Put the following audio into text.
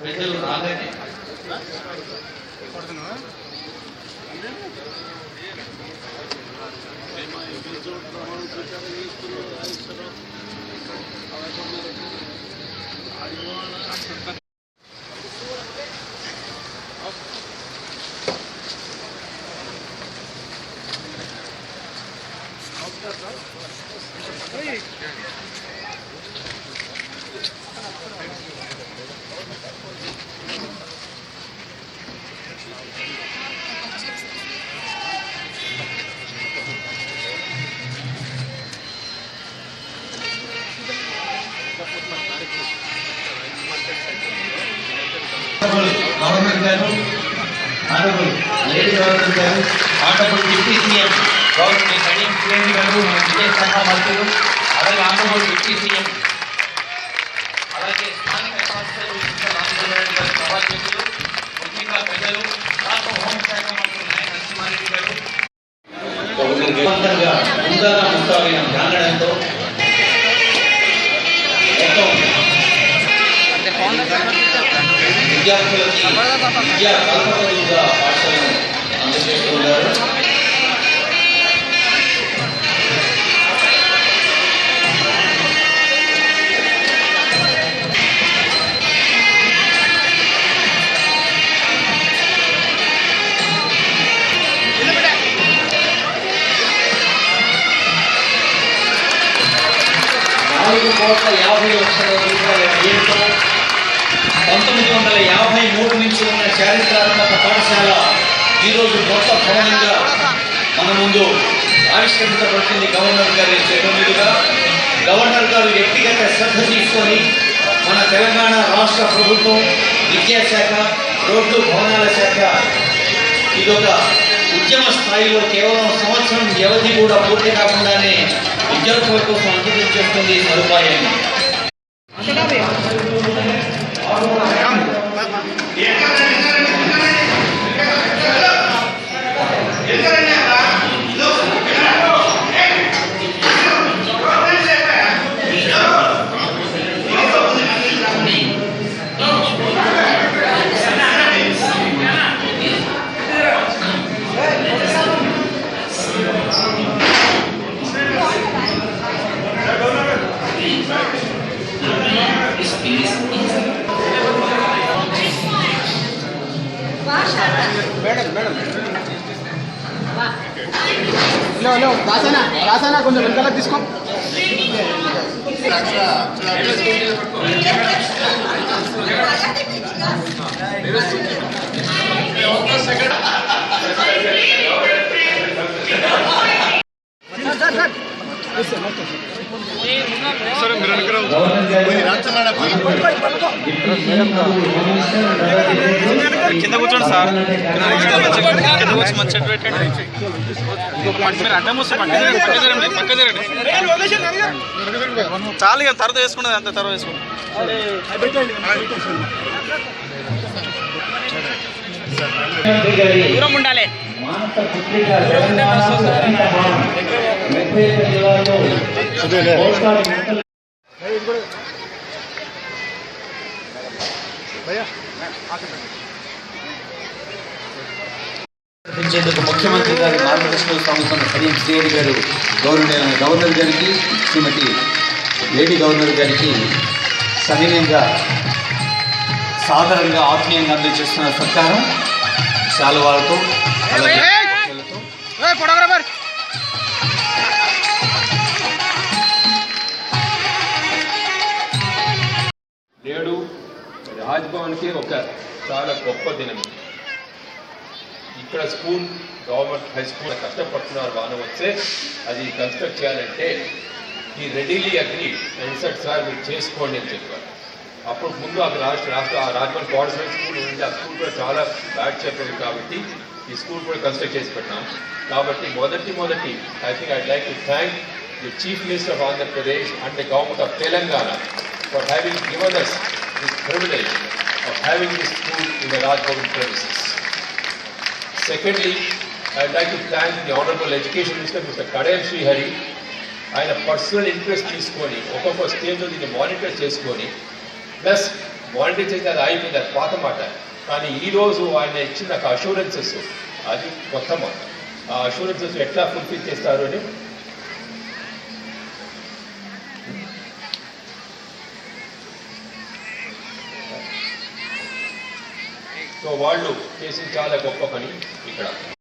ప్రజలు రాగానే గవర్నర్ గారు, ఆనరబుల్ లేడీ గవర్నర్ గారు, honourable deputy CM government Kadiyam శ్రేణి గారు, మన విద్యాశాఖ మంత్రులు, అలాగే ఆనరబుల్ డిప్యూటీ సీఎం, అలాగే స్థానిక సంస్థలు సభాధ్యక్షులు, ముఖ్యంగా పెద్దలు, రాష్ట్ర హోంశాఖ మంత్రులు నరసింహారెడ్డి గారు ముందుగా ముస్తాబైన ప్రాంగణంతో విద్యార్థులకి విద్యా కల్పతలుగా పాఠశాలను అందజేస్తున్నారు. ₹4,50,00,000 వ్యయంతో 1953 నుంచి ఉన్న చారిత్రాత్మక పాఠశాల ఈరోజు మొత్తం భవనంగా మన ముందు ఆవిష్కరించబడుతుంది. గవర్నర్ గారి చేతుల మీదుగా గవర్నర్ గారు వ్యక్తిగత శ్రద్ధ తీసుకొని మన తెలంగాణ రాష్ట్ర ప్రభుత్వం విద్యాశాఖ, రోడ్లు భవనాల శాఖ ఇదొక ఉద్యమ స్థాయిలో కేవలం సంవత్సరం వ్యవధి కూడా పూర్తి కాకుండానే విద్యార్థుల కోసం అంకితం చేస్తుంది ఈ సదుపాయాన్ని. రాసానా కొంచెం వెనకాల తీసుకో. కింద కూర్చోండి సార్, కింద కూర్చొని మంచి చెట్టు పెట్టండి. మీరు అడ్డం వస్తే పక్క జరండి. చాలు ఇక తర్వాత వేసుకున్నది అంత తర్వాత వేసుకోండి. దూరం ఉండాలి. ముఖ్యమంత్రి గారి మార్గదర్శనంలో సాగుతున్న కడియం శ్రీహరి గారు గవర్నర్ గారికి, శ్రీమతి లేడీ గవర్నర్ గారికి సవినయంగా సాధారణంగా ఆత్మీయంగా అందజేస్తున్న సత్కారం శాలువాలతో నేడు రాజ్భవన్కి ఒక చాలా గొప్ప దినం. ఇక్కడ స్కూల్ గవర్నమెంట్ హై స్కూల్ కష్టపడుతున్నారు. వాన వస్తే అది కన్స్ట్రక్ట్ చేయాలంటే ఈ రెడీలీ అగ్రీ సార్ మీరు చేసుకోండి అని చెప్పారు. అప్పుడు ముందు అక్కడ రాజ్భవన్ పాఠశాల స్కూల్ ఉంటే ఆ స్కూల్ కూడా చాలా బ్యాడ్ చెప్పేది కాబట్టి ఈ స్కూల్ కూడా కన్స్ట్రక్ట్ చేసి పెట్టినాం. కాబట్టి మొదటి I think I'd like to thank the chief minister of Andhra Pradesh and the government of Telangana for having given us this privilege of having this school in the Rajbhavan premises. Secondly, I would like to thank the Honorable Education Minister, Mr. Kadayam Srihari. ఆయన personal interest తీసుకొని ఒక్కొక్క స్టేజ్లో దీన్ని monitor చేసుకొని plus volunteers అయితే అది అయిపోయింది, అది పాత మాట. కానీ ఈరోజు ఆయన ఇచ్చిన నాకు అష్యూరెన్సెస్ అది కొత్త మాట. ఆ అష్యూరెన్సెస్ ఎట్లా ఫుల్ఫిల్ చేస్తారు అని సో వాళ్ళు చేసిన చాలా గొప్ప పని ఇక్కడ.